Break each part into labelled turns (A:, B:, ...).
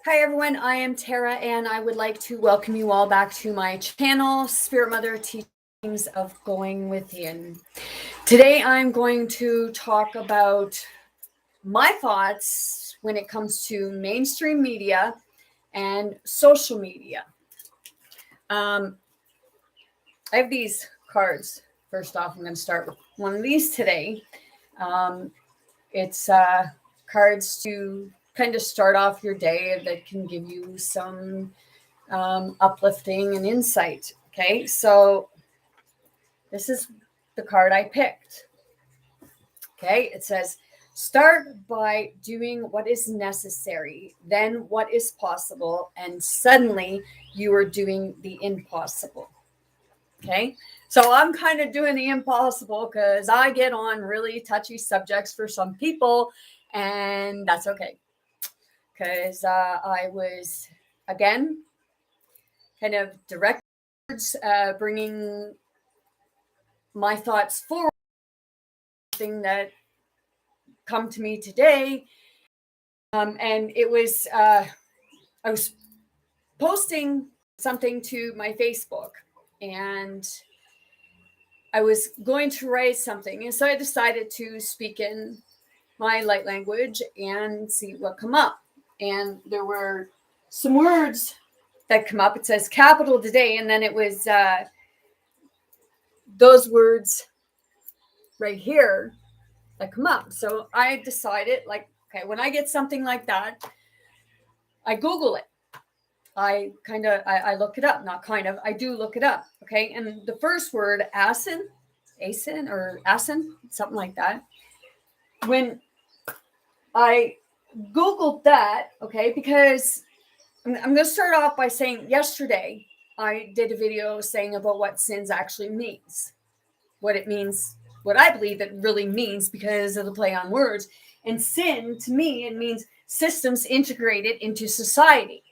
A: Hi everyone, I am Tara and I would like to welcome you all back to my channel, Spirit Mother Teachings of Going Within. Today I'm going to talk about my thoughts when it comes to mainstream media and social media. I have these cards. First off, I'm going to start with one of these today. It's cards to kind of start off your day that can give you some uplifting and insight. Okay, so this is the card I picked. Okay, it says, start by doing what is necessary, then what is possible, and suddenly you are doing the impossible. Okay, so I'm kind of doing the impossible because I get on really touchy subjects for some people, and that's okay. Because I was, again, kind of direct bringing my thoughts forward, thing that come to me today. And it was, I was posting something to my Facebook and I was going to write something. And so I decided to speak in my light language and see what come up. And there were some words that come up. It says capital today. And then it was those words right here that come up. So I decided, like, okay, when I get something like that, I Google it. I look it up, not kind of, I do look it up. Okay. And the first word, asin, something like that. When I Googled that, okay, because I'm going to start off by saying yesterday I did a video saying about what sins actually means, what it means, what I believe it really means because of the play on words. And sin, to me, it means systems integrated into society.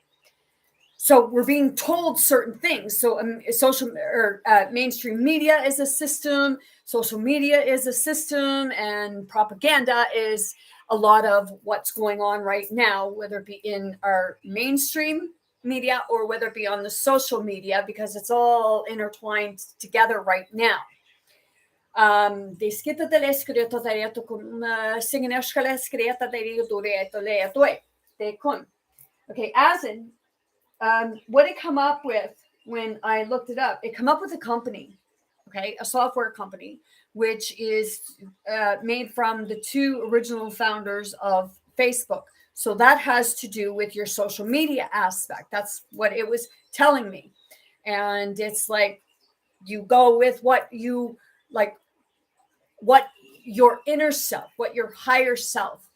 A: So we're being told certain things. So social or mainstream media is a system, social media is a system, and propaganda is a lot of what's going on right now, whether it be in our mainstream media or whether it be on the social media, because it's all intertwined together right now. Okay, as in what it come up with when I looked it up, it come up with a company, okay, a software company, which is made from the two original founders of Facebook. So that has to do with your social media aspect. That's what it was telling me. And it's like, you go with what you like, what your inner self, what your higher self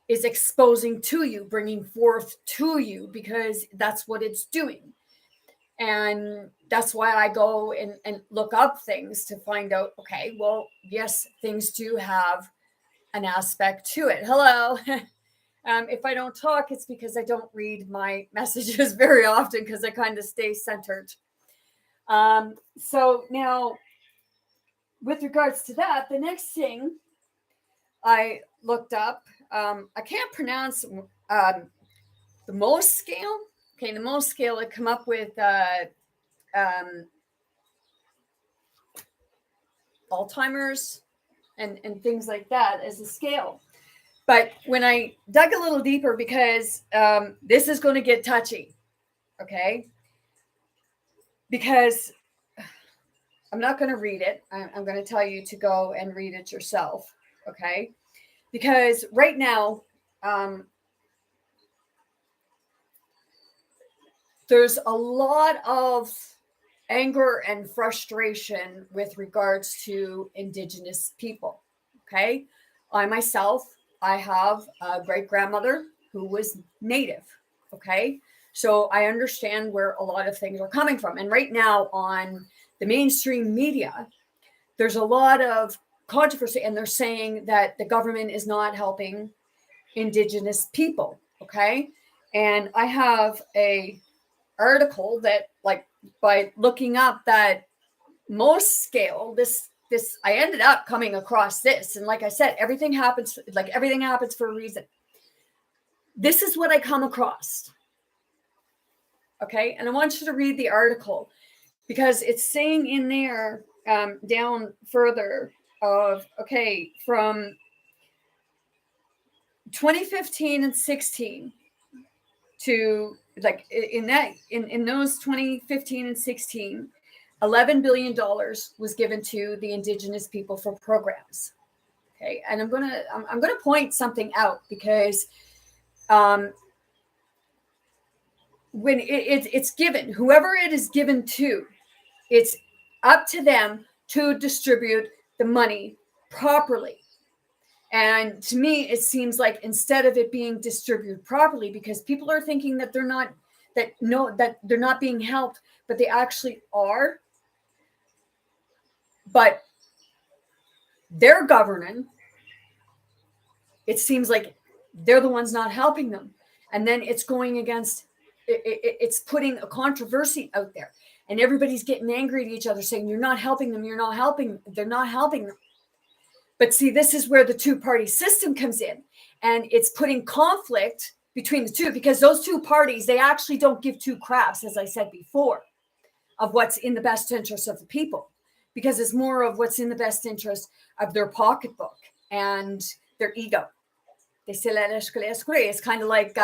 A: is exposing to you, bringing forth to you, because that's what it's doing. And that's why I go and look up things to find out, okay, well, yes, things do have an aspect to it. Hello. If I don't talk, it's because I don't read my messages very often because I kind of stay centered. So now, with regards to that, the next thing I looked up, I can't pronounce the Mohs scale. Okay, the Mohs scale, I come up with Alzheimer's and things like that as a scale. But when I dug a little deeper, because this is going to get touchy, okay? Because I'm not going to read it. I'm going to tell you to go and read it yourself, okay? Because right now, there's a lot of anger and frustration with regards to Indigenous people, okay? I myself, I have a great grandmother who was Native, okay? So I understand where a lot of things are coming from. And right now on the mainstream media, there's a lot of controversy, and they're saying that the government is not helping Indigenous people, okay? And I have a article that, like, by looking up that Mohs scale, this I ended up coming across this. And like I said, everything happens for a reason. This is what I come across. Okay. And I want you to read the article because it's saying in there down further of, okay, from 2015 and 16 to like in those 2015 and 16, $11 billion was given to the indigenous people for programs. Okay. And I'm going to point something out because when it's given, whoever it is given to, it's up to them to distribute the money properly. And to me, it seems like instead of it being distributed properly, because people are thinking that they're not being helped, but they actually are. But they're governing. It seems like they're the ones not helping them. And then it's going against, it's putting a controversy out there. And everybody's getting angry at each other saying, you're not helping them. You're not helping. They're not helping them. But see, this is where the two-party system comes in. And it's putting conflict between the two because those two parties, they actually don't give two craps, as I said before, of what's in the best interest of the people. Because it's more of what's in the best interest of their pocketbook and their ego. It's kind of like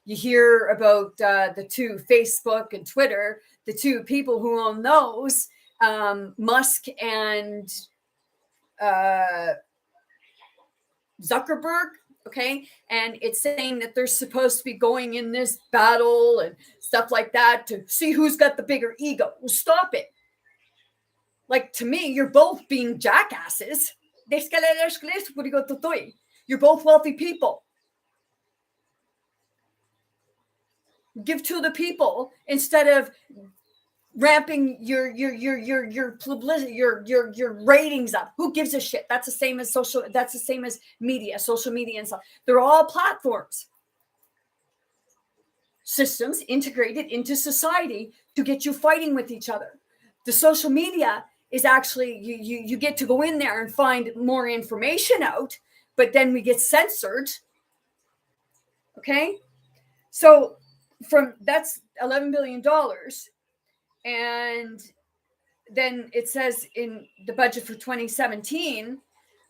A: you hear about the two, Facebook and Twitter, the two people who own those, Musk and Zuckerberg. Okay. And it's saying that they're supposed to be going in this battle and stuff like that to see who's got the bigger ego. Well, stop it. Like, to me, you're both being jackasses. You're both wealthy people. Give to the people instead of ramping your publicity, your ratings up. Who gives a shit? That's the same as media, social media and stuff. They're all platforms. Systems integrated into society to get you fighting with each other. The social media is actually, you get to go in there and find more information out, but then we get censored. Okay. So that's $11 billion. And then it says in the budget for 2017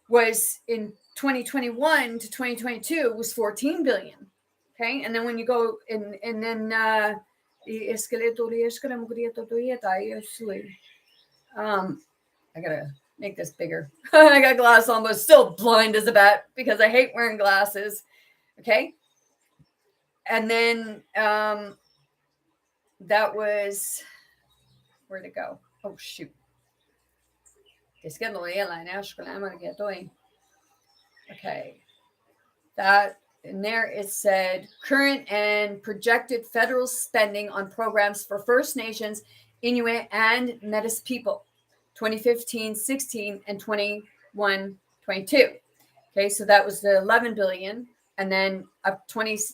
A: was in 2021 to 2022 was 14 billion. Okay. And then when you go and then, I gotta make this bigger. I got glasses on, but still blind as a bat because I hate wearing glasses. Okay. And then that was, where'd it go? Oh shoot. Okay. That in there it said current and projected federal spending on programs for First Nations, Inuit, and Métis people, 2015, 16, and 21, 22. Okay, so that was the 11 billion, and then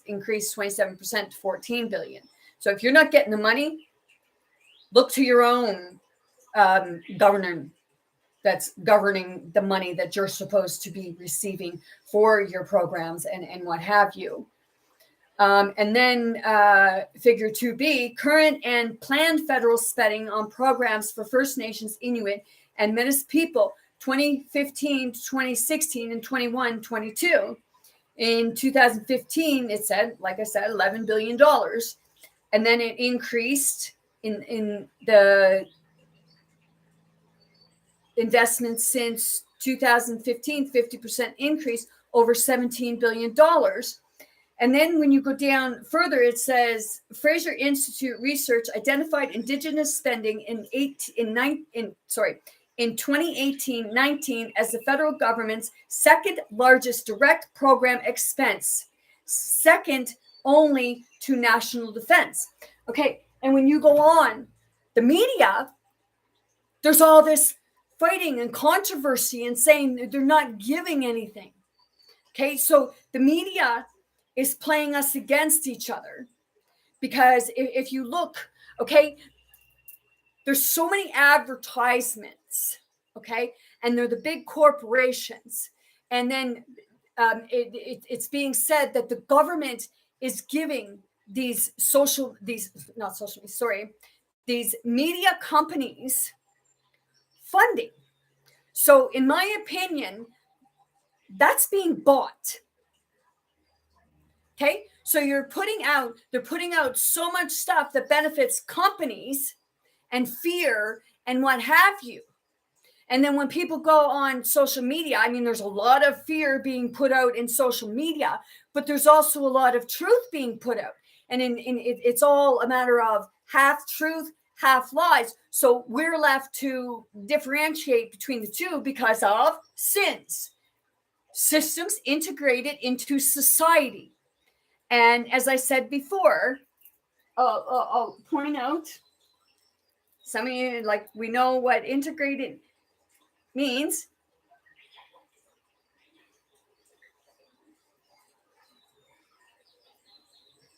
A: increased 27% to 14 billion. So if you're not getting the money, look to your own governor that's governing the money that you're supposed to be receiving for your programs and what have you. And then figure 2B, current and planned federal spending on programs for First Nations, Inuit, and Métis people, 2015 to 2016 and 21, 22. In 2015, it said, like I said, $11 billion. And then it increased in the investments since 2015, 50% increase, over $17 billion. And then when you go down further, it says Fraser Institute research identified Indigenous spending in 2018-19 as the federal government's second largest direct program expense, second only to national defense. Okay, and when you go on the media, there's all this fighting and controversy and saying that they're not giving anything. Okay, so the media is playing us against each other because if you look, okay, there's so many advertisements Okay. And they're the big corporations. And then it's being said that the government is giving these these media companies funding. So in my opinion, that's being bought. Okay. So they're putting out so much stuff that benefits companies and fear and what have you. And then when people go on social media, I mean, there's a lot of fear being put out in social media, but there's also a lot of truth being put out. And it's all a matter of half truth, half lies. So we're left to differentiate between the two because of sins, systems integrated into society. And as I said before, I'll point out, some of you, like, we know what integrated means.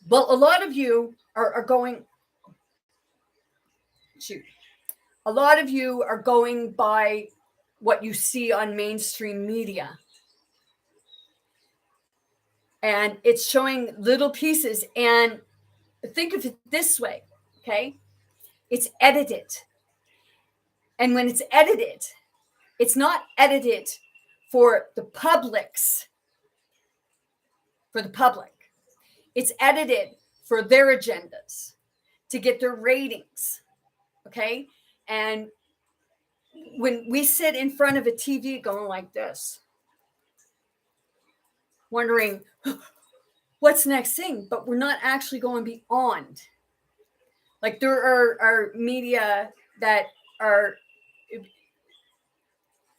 A: Well, a lot of you are going, a lot of you are going by what you see on mainstream media. And it's showing little pieces. And think of it this way, okay? It's edited. And when it's edited, it's not edited for the public. It's edited for their agendas to get their ratings, okay? And when we sit in front of a TV going like this, wondering what's the next thing, but we're not actually going beyond. Like, there are media that are,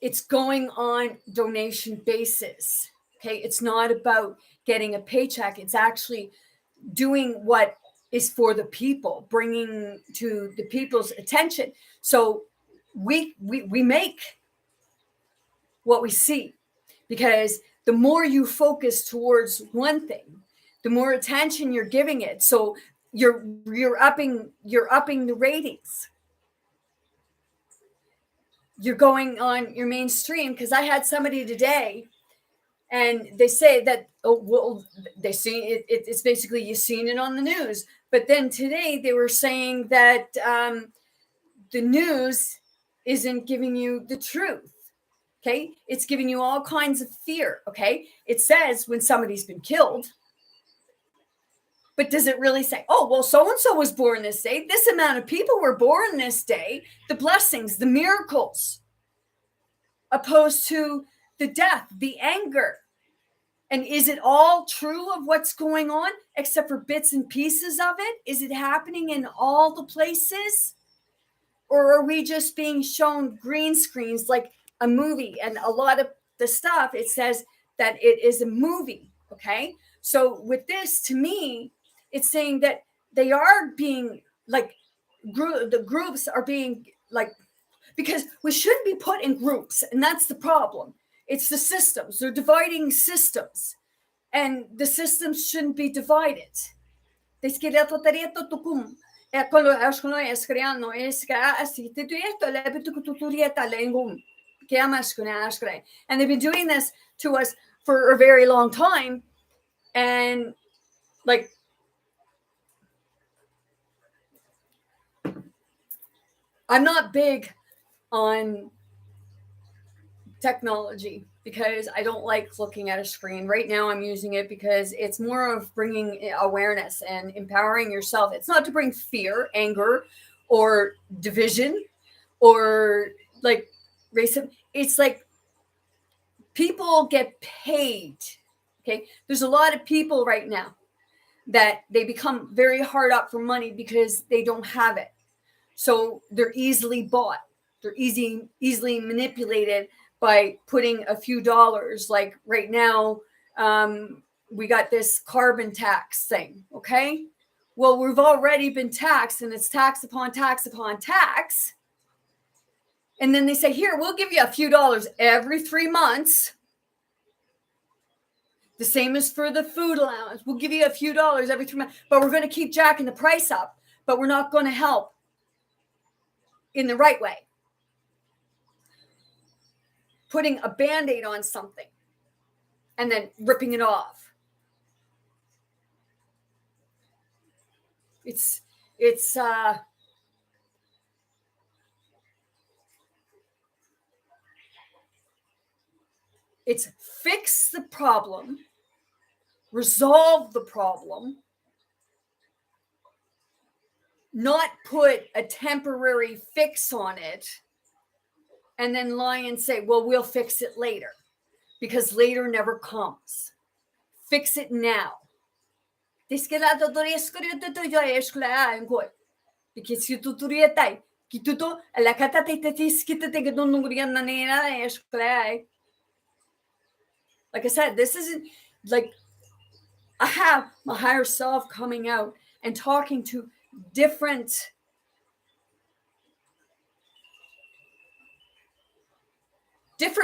A: it's going on donation basis. Okay. It's not about getting a paycheck. It's actually doing what is for the people, bringing to the people's attention. So we make what we see, because the more you focus towards one thing, the more attention you're giving it. So you're upping the ratings. You're going on your mainstream. Because I had somebody today, and they say that, oh, well, they see it, it's basically, you've seen it on the news. But then today they were saying that the news isn't giving you the truth. Okay. It's giving you all kinds of fear. Okay. It says when somebody's been killed, but does it really say, oh, well, so-and-so was born this day, this amount of people were born this day, the blessings, the miracles, opposed to the death, the anger? And is it all true of what's going on, except for bits and pieces of it? Is it happening in all the places? Or are we just being shown green screens like a movie? And a lot of the stuff, it says that it is a movie. Okay. So with this, to me, it's saying that they are being like, the groups are being like, because we shouldn't be put in groups. And that's the problem. It's the systems. They're dividing systems. And the systems shouldn't be divided. And they've been doing this to us for a very long time. And like, I'm not big on technology because I don't like looking at a screen. Right now I'm using it because it's more of bringing awareness and empowering yourself. It's not to bring fear, anger, or division, or like racism. It's like, people get paid. Okay. There's a lot of people right now that they become very hard up for money because they don't have it. So they're easily bought. They're easily manipulated by putting a few dollars. Like right now, we got this carbon tax thing. Okay. Well, we've already been taxed, and it's tax upon tax upon tax. And then they say, here, we'll give you a few dollars every 3 months. The same as for the food allowance. We'll give you a few dollars every 3 months, but we're going to keep jacking the price up, but we're not going to help in the right way. putting a Band-Aid on something and then ripping it off. It's fix the problem, resolve the problem, not put a temporary fix on it and then lie and say, well, we'll fix it later, because later never comes. Fix it now. Because you like I said, this isn't like I have my higher self coming out and talking to different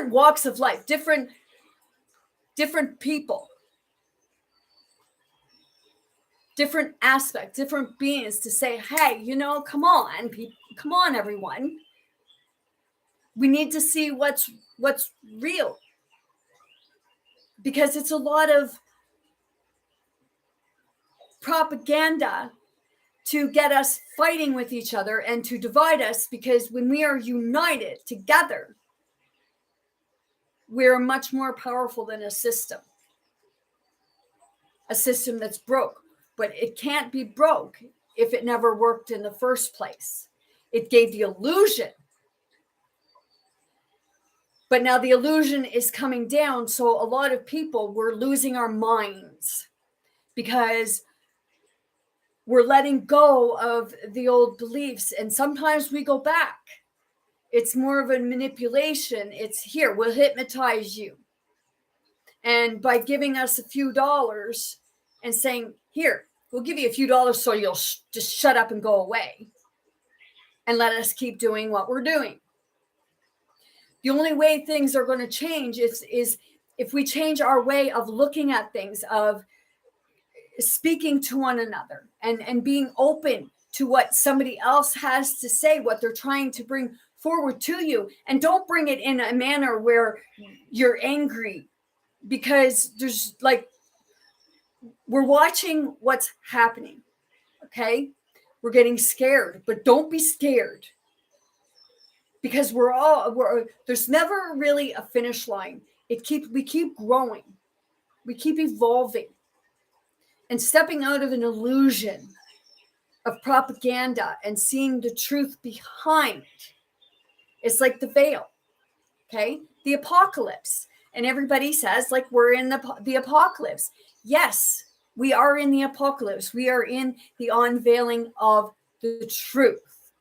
A: walks of life, different people, different aspects, different beings, to say, hey, come on, people, come on, everyone. We need to see what's real, because it's a lot of propaganda to get us fighting with each other and to divide us, because when we are united together, we're much more powerful than a system that's broke. But it can't be broke if it never worked in the first place. It gave the illusion. But now the illusion is coming down. So a lot of people, we're losing our minds because we're letting go of the old beliefs. And sometimes we go back. It's more of a manipulation. It's here, we'll hypnotize you. And by giving us a few dollars and saying, here, we'll give you a few dollars so you'll just shut up and go away and let us keep doing what we're doing. The only way things are going to change is if we change our way of looking at things, of speaking to one another and being open to what somebody else has to say, what they're trying to bring forward to you. And don't bring it in a manner where you're angry, because there's we're watching what's happening. Okay. We're getting scared, but don't be scared, because there's never really a finish line. We keep growing. We keep evolving and stepping out of an illusion of propaganda and seeing the truth behind. It's like the veil. Okay. The apocalypse. And everybody says we're in the apocalypse. Yes, we are in the apocalypse. We are in the unveiling of the truth.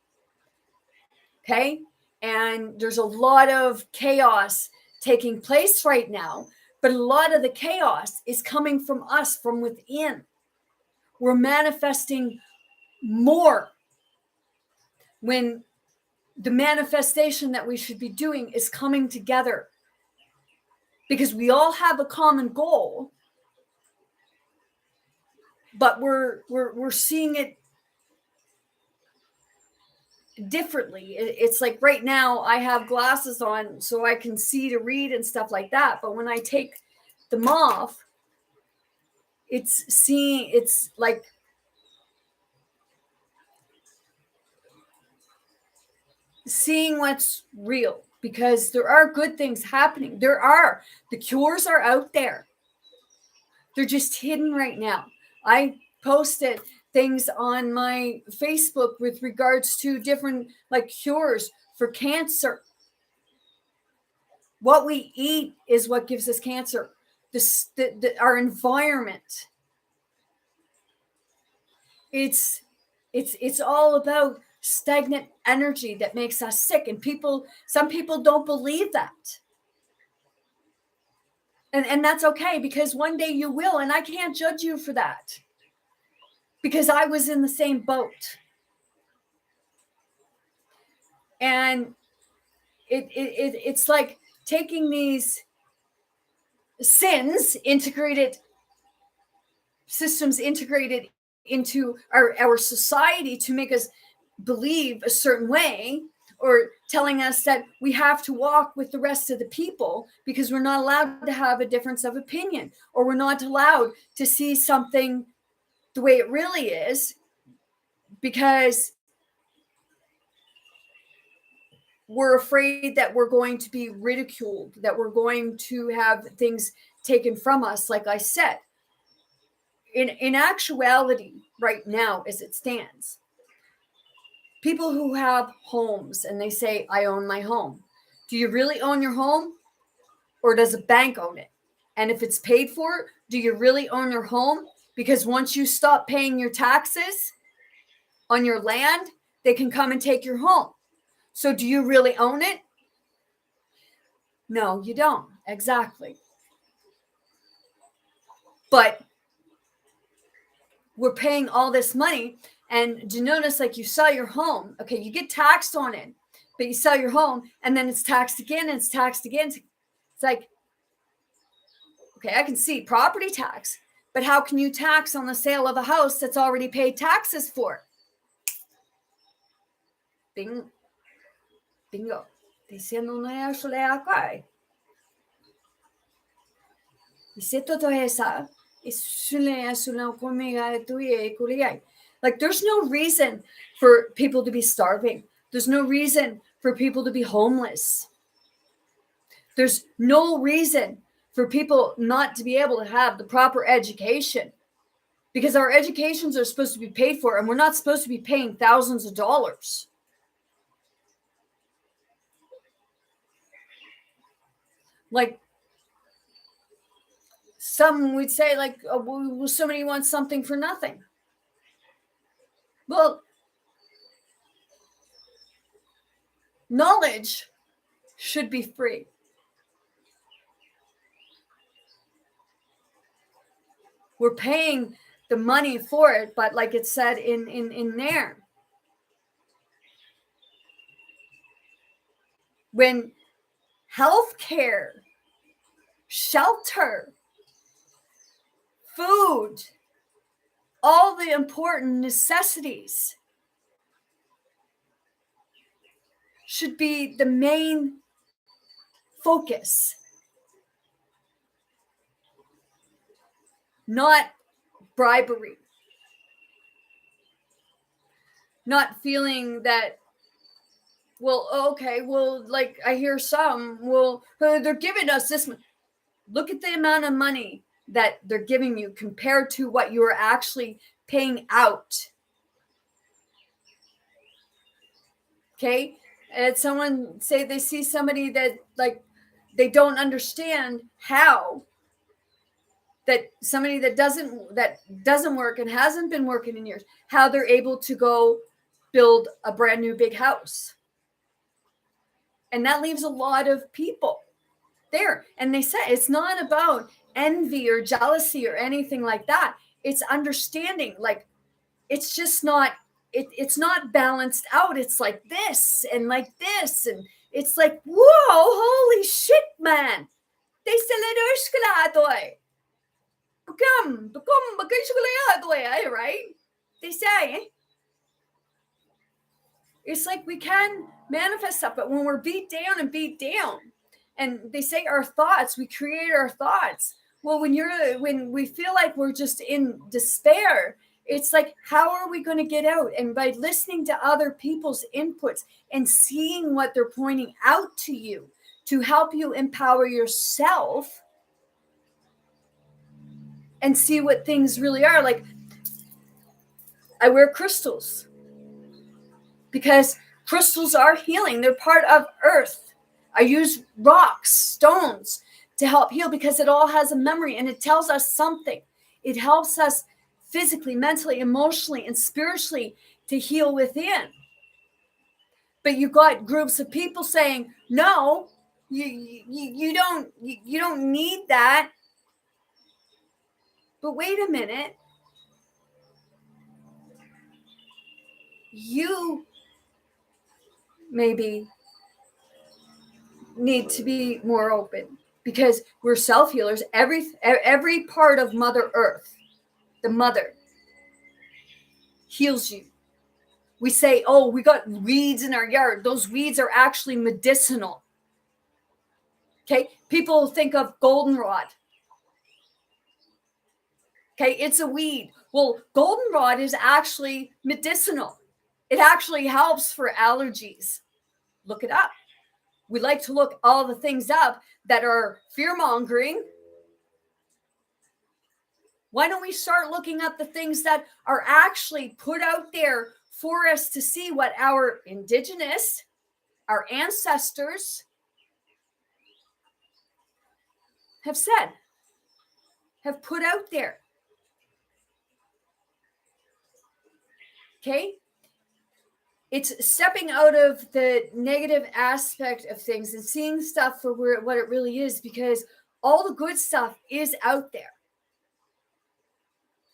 A: Okay. And there's a lot of chaos taking place right now, but a lot of the chaos is coming from us, from within. We're manifesting more when the manifestation that we should be doing is coming together, because we all have a common goal, but we're seeing it differently. It's like right now I have glasses on so I can see to read and stuff like that, but when I take them off, it's like seeing what's real, because there are good things happening. The cures are out there. They're just hidden right now. I posted things on my Facebook with regards to different cures for cancer. What we eat is what gives us cancer. Our environment. It's all about stagnant energy that makes us sick, and some people don't believe that. And that's okay, because one day you will, and I can't judge you for that, because I was in the same boat. And it's like taking these integrated systems into our society to make us believe a certain way, or telling us that we have to walk with the rest of the people because we're not allowed to have a difference of opinion, or we're not allowed to see something the way it really is because we're afraid that we're going to be ridiculed, that we're going to have things taken from us. Like I said, in actuality, right now, as it stands, people who have homes and they say, I own my home. Do you really own your home, or does a bank own it? And if it's paid for, do you really own your home? Because once you stop paying your taxes on your land, they can come and take your home. So do you really own it? No, you don't. Exactly. But we're paying all this money. And do you notice, like, you sell your home? Okay, you get taxed on it, but you sell your home and then it's taxed again and it's taxed again. It's like, okay, I can see property tax, but how can you tax on the sale of a house that's already paid taxes for? Bingo. Diciendo no eso le acá. Dice todo esa. Like, there's no reason for people to be starving. There's no reason for people to be homeless. There's no reason for people not to be able to have the proper education, because our educations are supposed to be paid for, and we're not supposed to be paying thousands of dollars. Like, some would say, like, oh, well, somebody wants something for nothing. Well, knowledge should be free. We're paying the money for it, but like it said in there, when healthcare, shelter, food, all the important necessities should be the main focus, not bribery, not feeling that, well, okay, well, like I hear some, well, they're giving us this. Look at the amount of money that they're giving you compared to what you are actually paying out. Okay. And someone say they see somebody that, like, they don't understand how that somebody that doesn't work and hasn't been working in years, how they're able to go build a brand new big house. And that leaves a lot of people there. And they say it's not about envy or jealousy or anything like that. It's understanding, like, it's just not, it's not balanced out. It's like this and like this. And it's like, whoa, holy shit, man. They right? They say it's like we can manifest stuff, but when we're beat down, and they say our thoughts, we create our thoughts. Well, when we feel like we're just in despair, it's like, how are we going to get out? And by listening to other people's inputs and seeing what they're pointing out to you to help you empower yourself and see what things really are. Like, I wear crystals because crystals are healing. They're part of earth. I use rocks, stones to help heal because it all has a memory and it tells us something. It helps us physically, mentally, emotionally, and spiritually to heal within. But you got groups of people saying, no, you don't need that. But wait a minute. You maybe need to be more open because we're self-healers. Every part of Mother Earth, the mother, heals you. We say, oh, we got weeds in our yard. Those weeds are actually medicinal. Okay, people think of goldenrod. Okay, it's a weed. Well, goldenrod is actually medicinal. It actually helps for allergies. Look it up. We like to look all the things up that are fear-mongering. Why don't we start looking up the things that are actually put out there for us to see what our indigenous, our ancestors have said, have put out there? Okay? It's stepping out of the negative aspect of things and seeing stuff for what it really is, because all the good stuff is out there.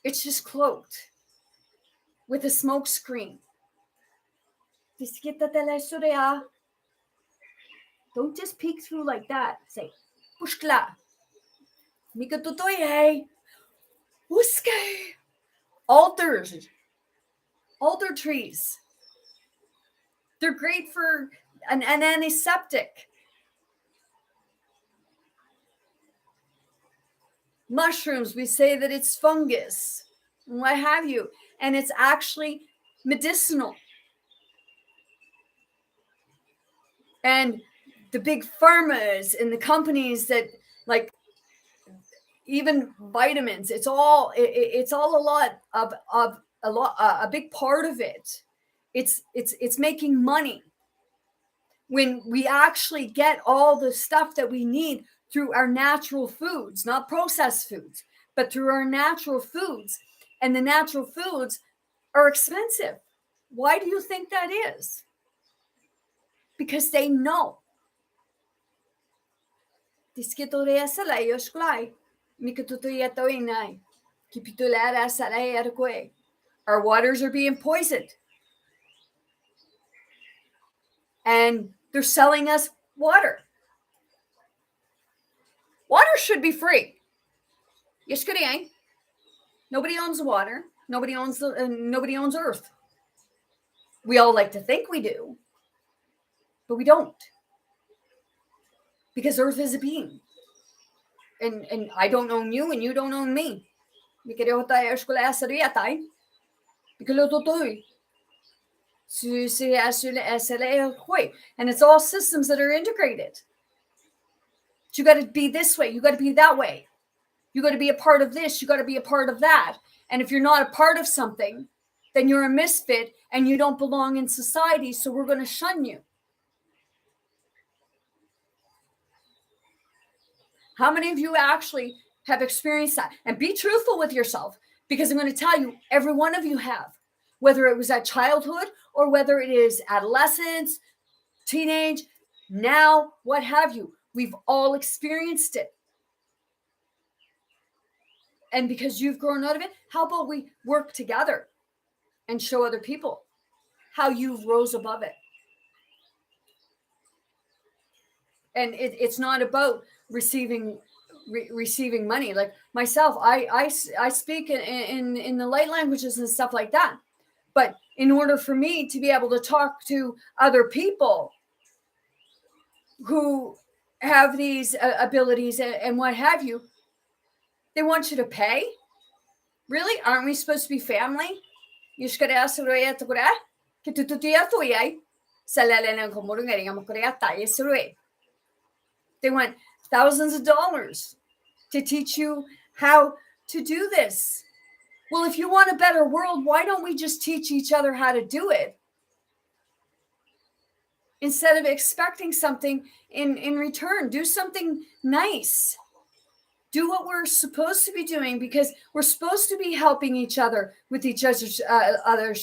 A: It's just cloaked with a smoke screen. Don't just peek through like that. Say, pushkla. Mikatutoye. Uske. Altars. Alder trees. They're great for an antiseptic. Mushrooms, we say that it's fungus, what have you, and it's actually medicinal. And the big pharmas and the companies that, like, even vitamins, it's all a lot of a big part of it. It's making money when we actually get all the stuff that we need through our natural foods, not processed foods, but through our natural foods. And the natural foods are expensive. Why do you think that is? Because they know. Our waters are being poisoned. And they're selling us water. Water should be free. Nobody owns water. Nobody owns Earth. We all like to think we do, but we don't. Because Earth is a being. And I don't own you, and you don't own me. And it's all systems that are integrated. You got to be this way. You got to be that way. You got to be a part of this. You got to be a part of that. And if you're not a part of something, then you're a misfit and you don't belong in society. So we're going to shun you. How many of you actually have experienced that? And be truthful with yourself, because I'm going to tell you, every one of you have, whether it was at childhood or whether it is adolescence, teenage, now, what have you. We've all experienced it. And because you've grown out of it, how about we work together and show other people how you rose above it? And it's not about receiving money. Like myself, I speak in the light languages and stuff like that. But in order for me to be able to talk to other people who have these abilities and what have you, they want you to pay? Really? Aren't we supposed to be family? They want thousands of dollars to teach you how to do this. Well, if you want a better world, why don't we just teach each other how to do it? Instead of expecting something in return, do something nice. Do what we're supposed to be doing, because we're supposed to be helping each other with each other's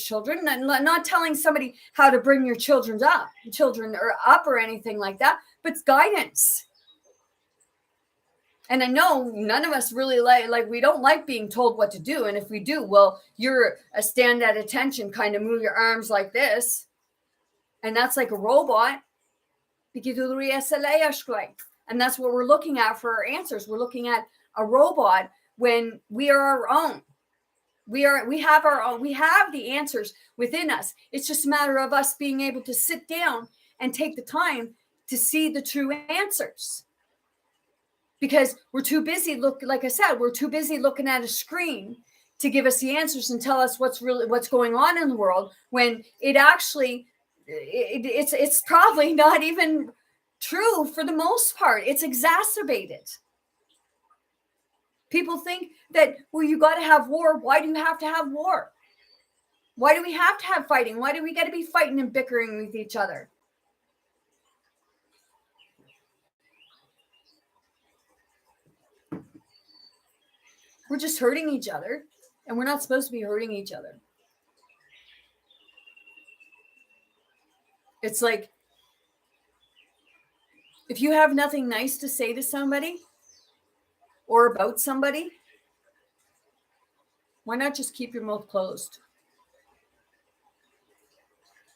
A: children, not telling somebody how to bring your children up or anything like that, but it's guidance. And I know none of us really like we don't like being told what to do. And if we do, well, you're a stand at attention, kind of move your arms like this. And that's like a robot. And that's what we're looking at for our answers. We're looking at a robot when we are our own. We have the answers within us. It's just a matter of us being able to sit down and take the time to see the true answers. Because we're too busy like I said, we're too busy looking at a screen to give us the answers and tell us what's going on in the world, when it actually it's probably not even true for the most part. It's exacerbated. People think that, well, you got to have war. Why do you have to have war? Why do we have to have fighting? Why do we got to be fighting and bickering with each other? We're just hurting each other, and we're not supposed to be hurting each other. It's like, if you have nothing nice to say to somebody or about somebody, why not just keep your mouth closed?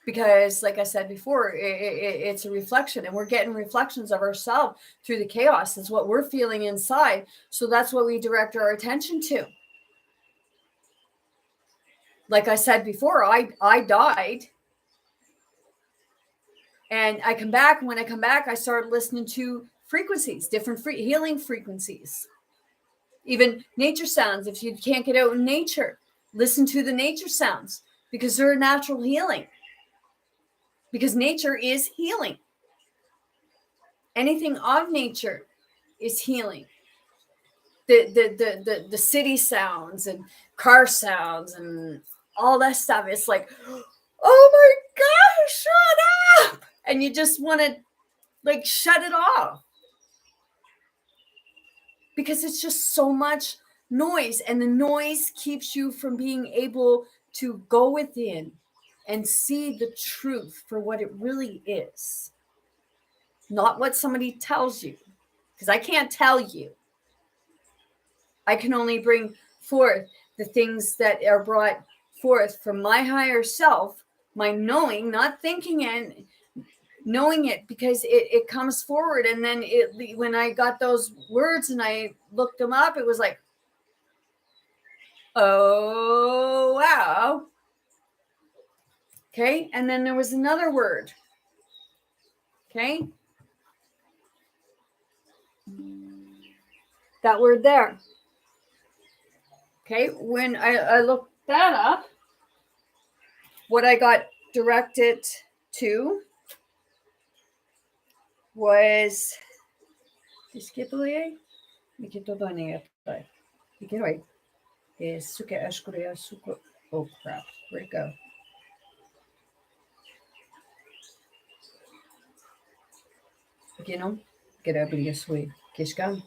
A: Because, like I said before, it's a reflection, and we're getting reflections of ourselves through the chaos. That's what we're feeling inside. So that's what we direct our attention to. Like I said before, I died. And I come back. And when I come back, I started listening to frequencies, different healing frequencies. Even nature sounds. If you can't get out in nature, listen to the nature sounds, because they're natural healing. Because nature is healing. Anything of nature is healing. The city sounds and car sounds and all that stuff. It's like, oh my gosh, shut up! And you just want to like shut it off, because it's just so much noise, and the noise keeps you from being able to go within and see the truth for what it really is, not what somebody tells you, because I can't tell you. I can only bring forth the things that are brought forth from my higher self, my knowing, not thinking, and knowing it, because it comes forward. And then when I got those words and I looked them up, it was like, oh, wow. Okay. And then there was another word. Okay. That word there. Okay. When I looked that up, what I got directed to was oh crap, where'd it go? Get up in this way. Kishkan.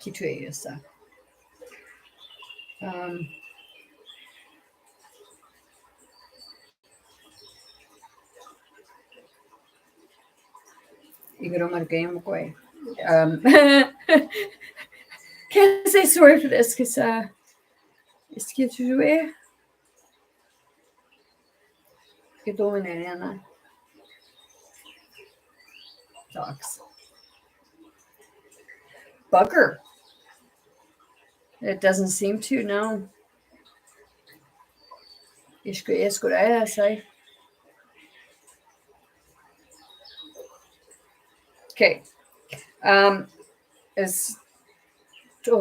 A: Kituyasa. Can't say sorry for this, because it's Kituyue. Talks. Bugger. It doesn't seem to, no. Okay. Oh,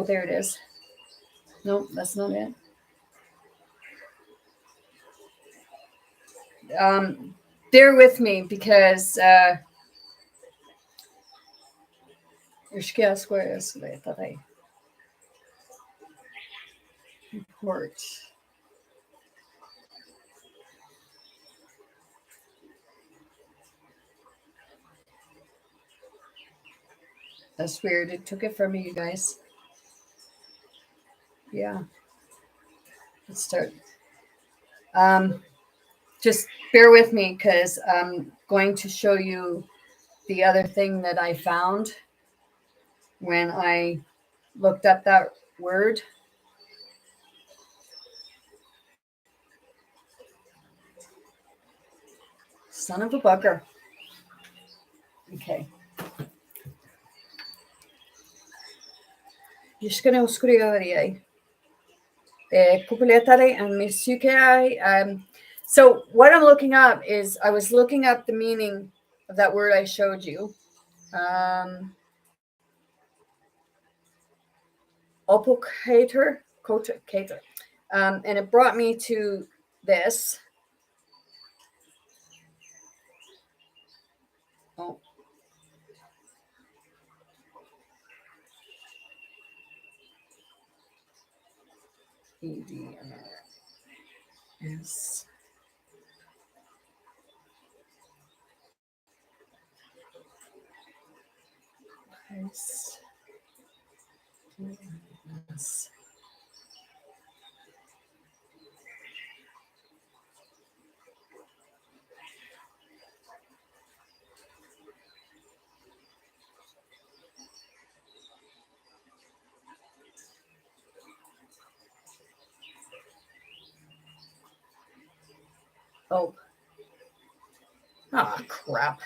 A: there it is. No, that's not it. Bear with me, because report. That's weird. It took it from me, you guys. Yeah. Let's start. Just bear with me, because I'm going to show you the other thing that I found when I looked up that word. Son of a bugger. Okay. Kupuletare and Misuke. So what I'm looking up is I was looking up the meaning of that word I showed you. Opocator, and it brought me to this. Oh. EDMS. Yes. Oh. Ah, crap.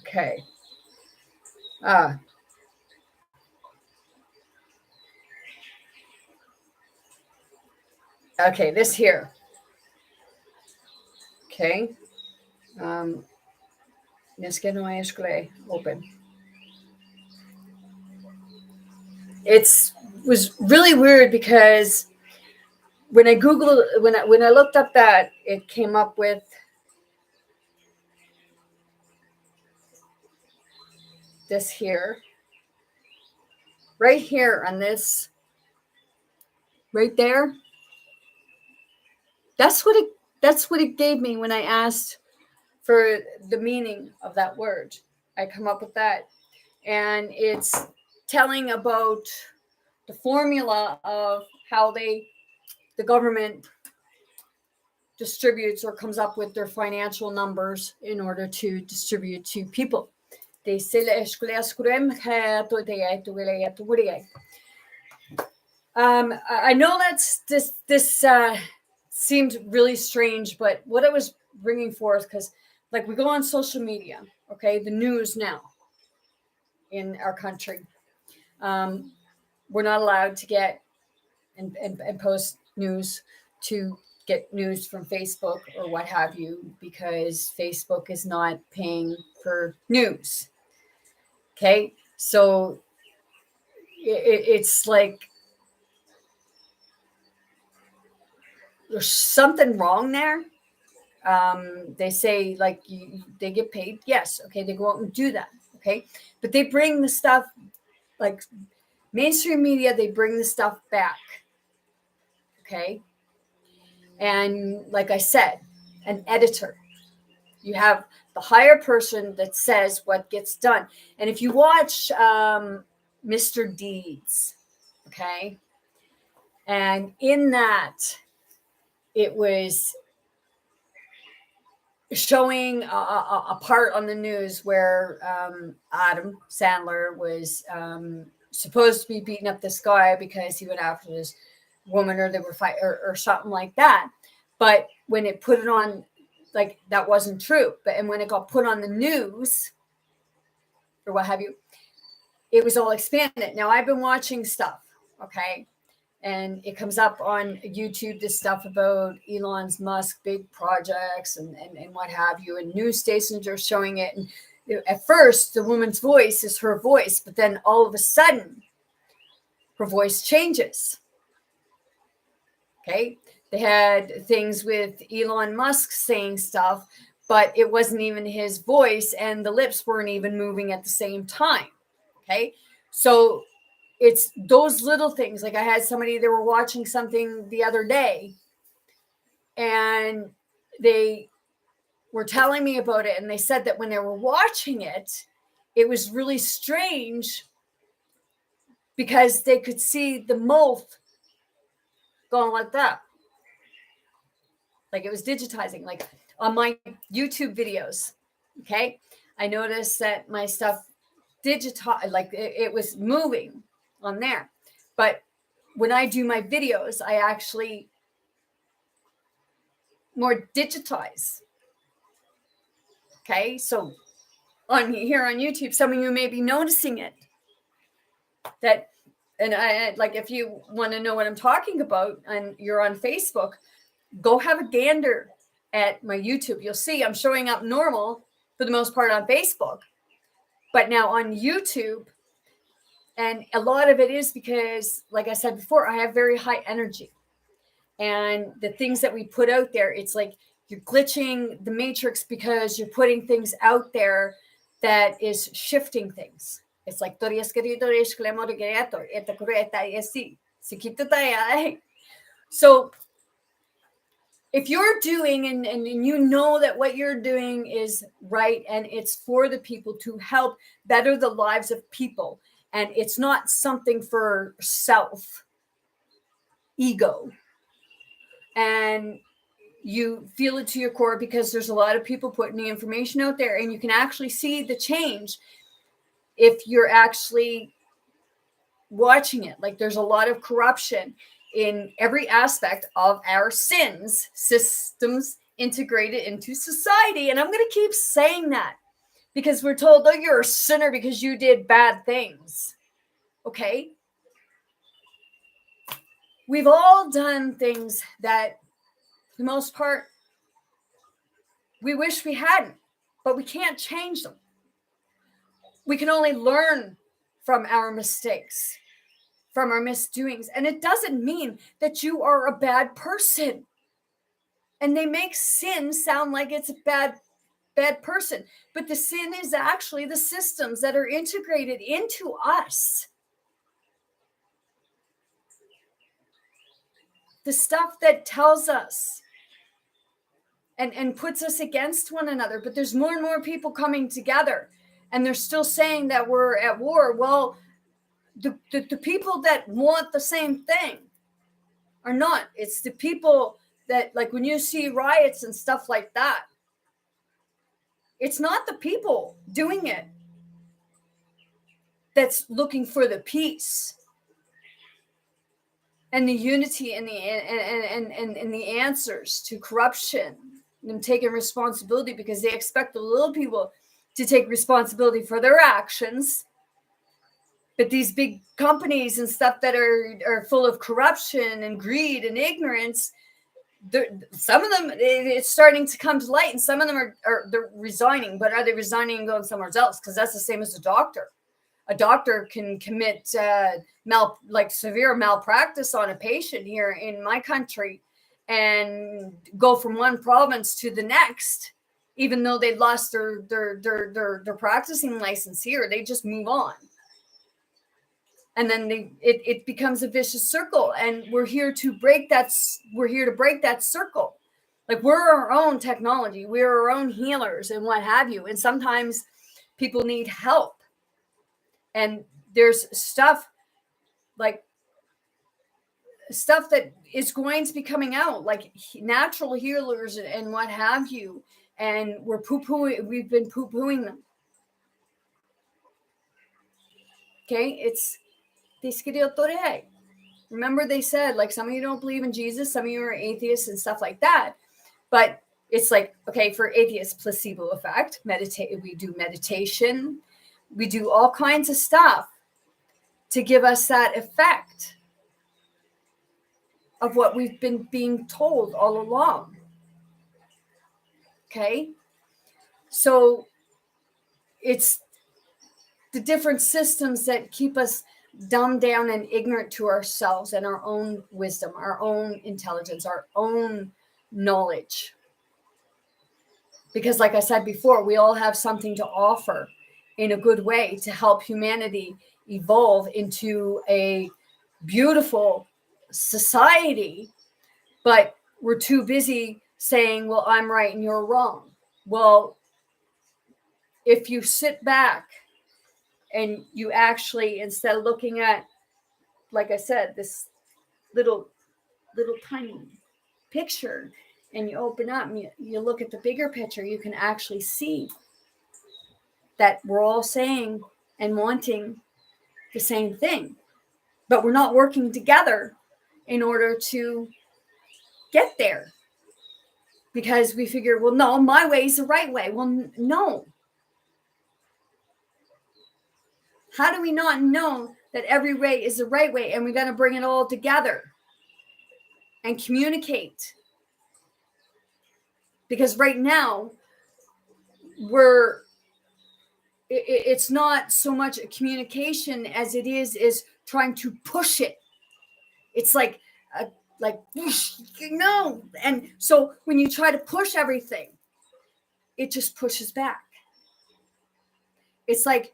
A: Okay. Okay, this here. Okay. Let's get my open. It's was really weird because when I Googled when I looked up that, it came up with this here. Right here on this, right there. That's what it gave me when I asked for the meaning of that word. I come up with that. And it's telling about the formula of how the government distributes or comes up with their financial numbers in order to distribute to people. I know this seemed really strange, but what I was bringing forth, because like we go on social media, okay, the news now in our country, we're not allowed to get and post news to get news from Facebook or what have you, because Facebook is not paying for news. Okay, so it's like there's something wrong there. They say like they get paid. Yes, okay, they go out and do that. Okay, but they bring the stuff like mainstream media. They bring the stuff back. Okay, and like I said, an editor. You have the higher person that says what gets done. And if you watch Mr. Deeds, okay, and in that, it was showing a part on the news where Adam Sandler was supposed to be beating up this guy because he went after this woman, or they were fight or something like that. But when it put it on, like that wasn't true. But and when it got put on the news or what have you, it was all expanded. Now I've been watching stuff, okay, and it comes up on YouTube, this stuff about Elon Musk big projects and what have you, and news stations are showing it. And at first, the woman's voice is her voice, but then all of a sudden, her voice changes. Okay, they had things with Elon Musk saying stuff, but it wasn't even his voice, and the lips weren't even moving at the same time. Okay, so it's those little things. Like I had somebody, they were watching something the other day and they were telling me about it. And they said that when they were watching it, it was really strange because they could see the mouth going like that. Like it was digitizing, like on my YouTube videos. Okay. I noticed that my stuff like it was moving on there. But when I do my videos, I actually more digitize. Okay. So on here on YouTube, some of you may be noticing it. That, and I like, if you want to know what I'm talking about and you're on Facebook, go have a gander at my YouTube. You'll see I'm showing up normal for the most part on Facebook, but now on YouTube, and a lot of it is because, like I said before, I have very high energy, and the things that we put out there, it's like you're glitching the matrix because you're putting things out there that is shifting things. It's like so if you're doing and you know that what you're doing is right and it's for the people to help better the lives of people, and it's not something for self ego, and you feel it to your core because there's a lot of people putting the information out there, and you can actually see the change if you're actually watching it. Like there's a lot of corruption in every aspect of our sins systems integrated into society. And I'm going to keep saying that because we're told, oh, you're a sinner because you did bad things. Okay. We've all done things that, for the most part, we wish we hadn't, but we can't change them. We can only learn from our mistakes, from our misdoings. And it doesn't mean that you are a bad person. And they make sin sound like it's a bad person. But the sin is actually the systems that are integrated into us. The stuff that tells us and puts us against one another. But there's more and more people coming together. And they're still saying that we're at war. Well, the people that want the same thing are not. It's the people that, like when you see riots and stuff like that, it's not the people doing it that's looking for the peace and the unity and the answers to corruption, and taking responsibility, because they expect the little people to take responsibility for their actions. But these big companies and stuff that are full of corruption and greed and ignorance, some of them, it's starting to come to light, and some of them they're resigning. But are they resigning and going somewhere else? Because that's the same as a doctor. A doctor can commit severe malpractice on a patient here in my country and go from one province to the next, even though they lost their practicing license here. They just move on. And then it becomes a vicious circle, and we're here to break that. We're here to break that circle. Like, we're our own technology, we're our own healers and what have you. And sometimes people need help, and there's stuff that is going to be coming out, like natural healers and what have you. And we've been poo-pooing them. Okay, it's remember, they said, like, some of you don't believe in Jesus, some of you are atheists and stuff like that. But it's like, okay, for atheists, placebo effect, we do meditation, we do all kinds of stuff to give us that effect of what we've been being told all along. Okay, so it's the different systems that keep us dumbed down and ignorant to ourselves and our own wisdom, our own intelligence, our own knowledge. Because, like I said before, we all have something to offer in a good way to help humanity evolve into a beautiful society. But we're too busy saying, well, I'm right and you're wrong. Well, if you sit back and you actually, instead of looking at, like I said, this little tiny picture, and you open up and you look at the bigger picture, you can actually see that we're all saying and wanting the same thing, but we're not working together in order to get there, because we figure, well, no, my way is the right way. Well, no. How do we not know that every way is the right way? And we got to bring it all together and communicate. Because right now, it's not so much a communication as it is trying to push it. It's like no. And so when you try to push everything, it just pushes back. It's like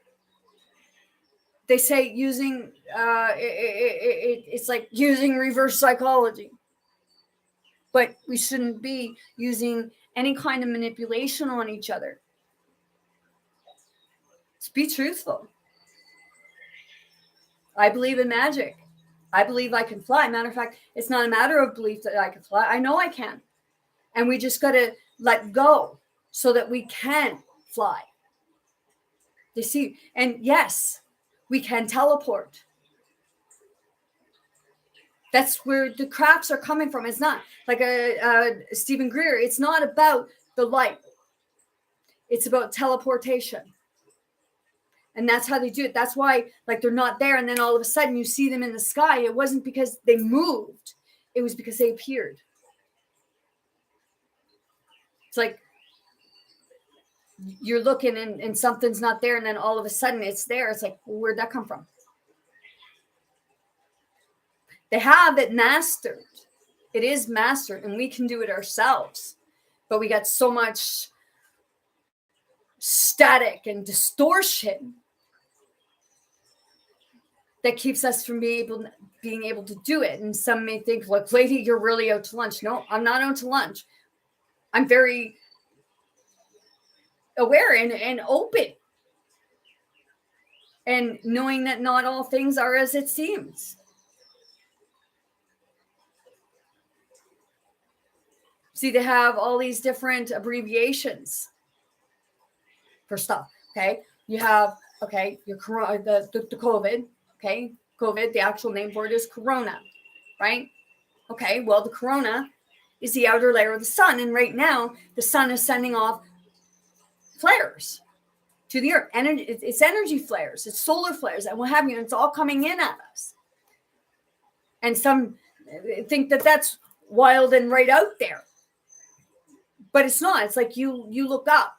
A: they say using it's like using reverse psychology, but we shouldn't be using any kind of manipulation on each other. Let's be truthful. I believe in magic. I believe I can fly. Matter of fact, it's not a matter of belief that I can fly. I know I can. And we just got to let go so that we can fly. You see, and yes, we can teleport. That's where the crafts are coming from. It's not like Stephen Greer. It's not about the light. It's about teleportation. And that's how they do it. That's why, like, they're not there. And then all of a sudden you see them in the sky. It wasn't because they moved. It was because they appeared. It's like you're looking and something's not there. And then all of a sudden it's there. It's like, well, where'd that come from? They have it mastered. It is mastered, and we can do it ourselves. But we got so much static and distortion that keeps us from being able to do it. And some may think, look, lady, you're really out to lunch. No, I'm not out to lunch. I'm very aware and open. And knowing that not all things are as it seems. See, they have all these different abbreviations for stuff. Okay. You have, your the COVID. Okay. COVID, the actual name for it is corona, right? Okay. Well, the corona is the outer layer of the sun. And right now the sun is sending off flares to the earth. It's energy flares, it's solar flares, and what have you. And it's all coming in at us. And some think that that's wild and right out there. But it's not. It's like you look up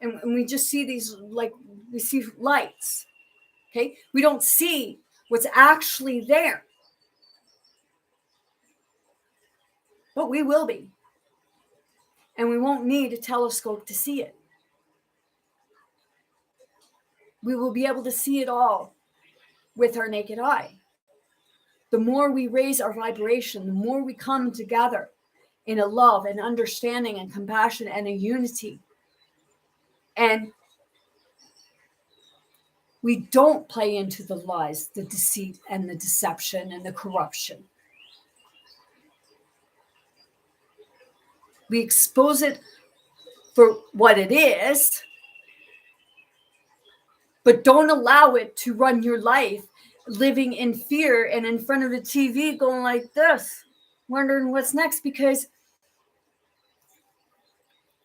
A: and we just see these, like, we see lights. Okay. We don't see what's actually there. But we will be. And we won't need a telescope to see it. We will be able to see it all with our naked eye. The more we raise our vibration, the more we come together in a love and understanding and compassion and a unity. And we don't play into the lies, the deceit and the deception and the corruption. We expose it for what it is, but don't allow it to run your life living in fear and in front of the TV going like this, wondering what's next, because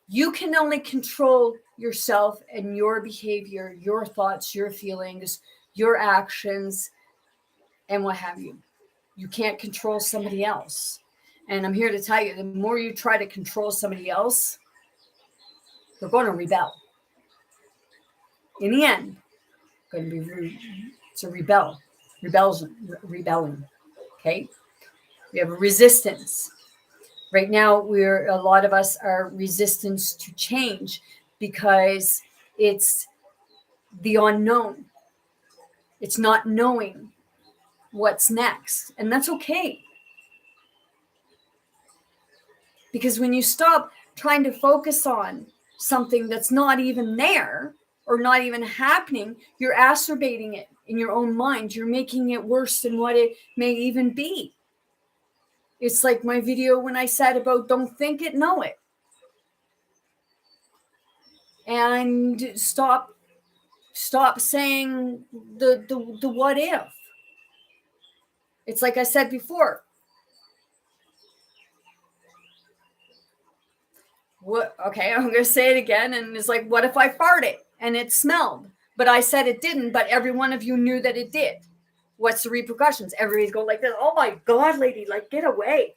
A: you can only control yourself and your behavior, your thoughts, your feelings, your actions, and what have you. You can't control somebody else. And I'm here to tell you, the more you try to control somebody else, they're going to rebel. In the end, it's a rebelling. Okay. We have a resistance. Right now, a lot of us are resistance to change because it's the unknown. It's not knowing what's next. And that's okay. Because when you stop trying to focus on something that's not even there or not even happening, you're exacerbating it in your own mind. You're making it worse than what it may even be. It's like my video when I said about don't think it, know it. And stop saying the what if. It's like I said before. What? Okay, I'm going to say it again. And it's like, what if I farted and it smelled? But I said it didn't, but every one of you knew that it did. What's the repercussions? Everybody's going like this. Oh my God, lady, like get away.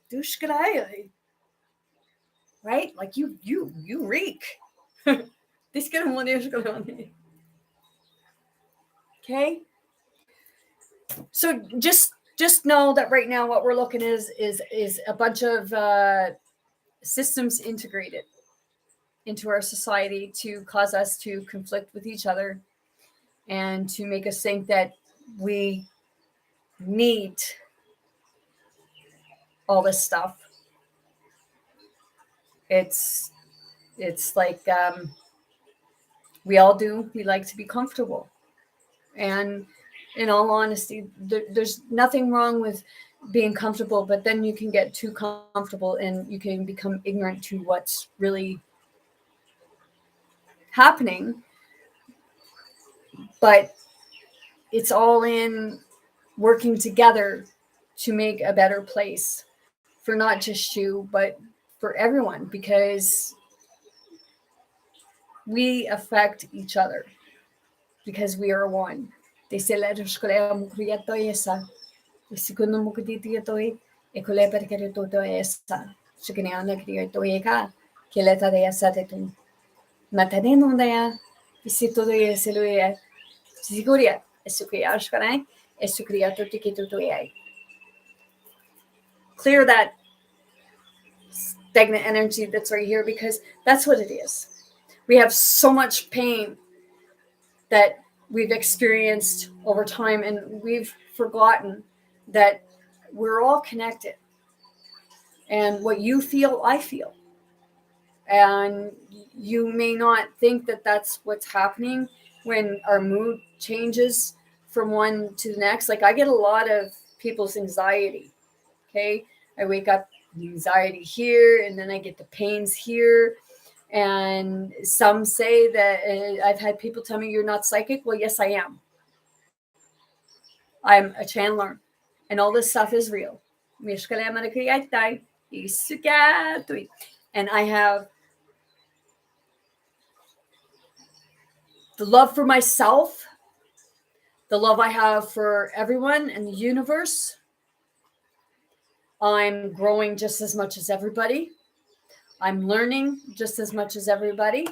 A: Right? Like you reek. Okay. So just know that right now what we're looking is a bunch of systems integrated into our society to cause us to conflict with each other and to make us think that we need all this stuff. It's like we all do. We like to be comfortable, and in all honesty, there's nothing wrong with being comfortable, but then you can get too comfortable and you can become ignorant to what's really happening. But it's all in working together to make a better place for not just you, but for everyone, because we affect each other because we are one. They say let us go esa. Segundo mukuditi toi e kole perché toto esa. Shikneana kriyo toi ka keleta de esa tetum. Mataneno daya isito de seluya. Siguria esukriya shkanai esukriya totikito toi. Clear that stagnant energy that's right here, because that's what it is. We have so much pain that we've experienced over time, and we've forgotten that we're all connected. And what you feel, I feel. And you may not think that that's what's happening when our mood changes from one to the next. Like I get a lot of people's anxiety. Okay. I wake up anxiety here, and then I get the pains here. And some say that I've had people tell me you're not psychic. Well, yes, I am. I'm a channeler, and all this stuff is real. And I have the love for myself, the love I have for everyone and the universe. I'm growing just as much as everybody. I'm learning just as much as everybody.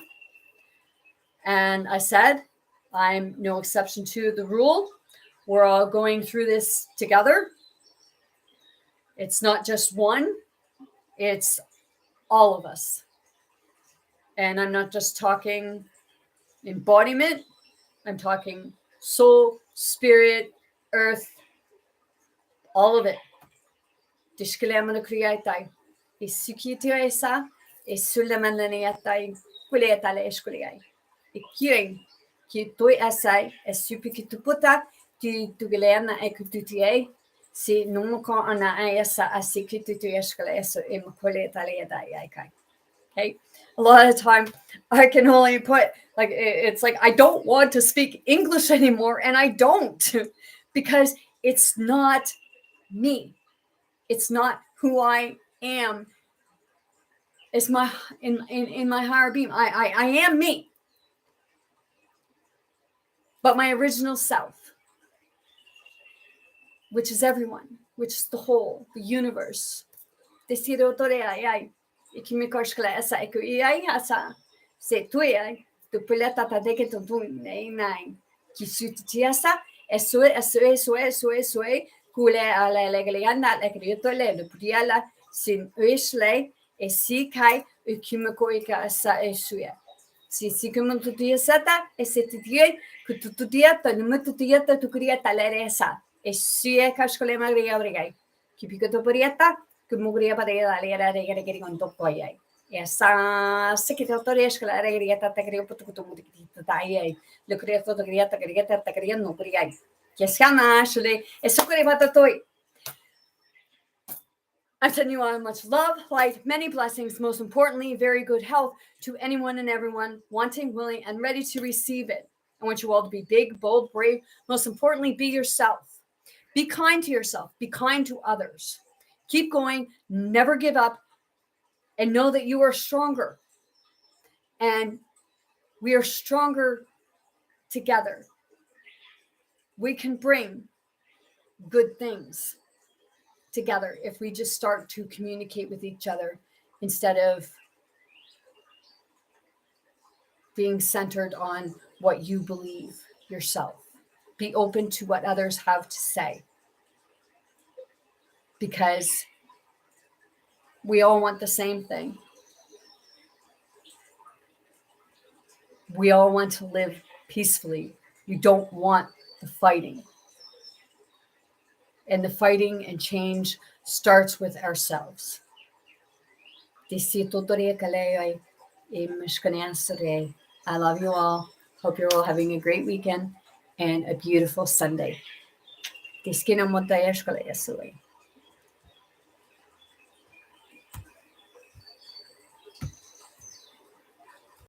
A: And I said, I'm no exception to the rule. We're all going through this together. It's not just one, it's all of us. And I'm not just talking embodiment, I'm talking soul, spirit, earth, all of it. Tishkilamana kriyatai. Isukito esa, isulamananiatai, kuleatale eskuliai. Ikiring, ki toi asai, esupikituputa, tugeleana ekututie, si numoko ana esa asikitutu eskala eso imakuleatale yaikai. Okay. A lot of the time I can only put like, it's like, I don't want to speak English anymore. And I don't, because it's not me. It's not who I am. It's my, in my higher being. I am me, but my original self, which is everyone, which is the whole, the universe. Se tu ai tu peleta ta de que tu nei nai ki su tiasa eso kule ala legaliana la krieto le pudiala sin uisle e si kai ukimiko ika sa esuya si como tu tiasata e se ti que tu tiata no tu tiata tu krieta la resa e si e kaskole magria brigai ki pico to poriata que mugria para dale era de con to koyai. Esa secretaria escolar grieta ta creo puto tai lo creo todo grieta ta creo no criai que chama actually eso que bata toi I send you all much love, light, many blessings, most importantly, very good health to anyone and everyone wanting, willing, and ready to receive it. I want you all to be big, bold, brave. Most importantly, be yourself. Be kind to yourself. Be kind to others. Keep going. Never give up. And know that you are stronger. And we are stronger together. We can bring good things together if we just start to communicate with each other instead of being centered on what you believe yourself. Be open to what others have to say, because we all want the same thing. We all want to live peacefully. We don't want the fighting. And the fighting and change starts with ourselves. I love you all. Hope you're all having a great weekend and a beautiful Sunday.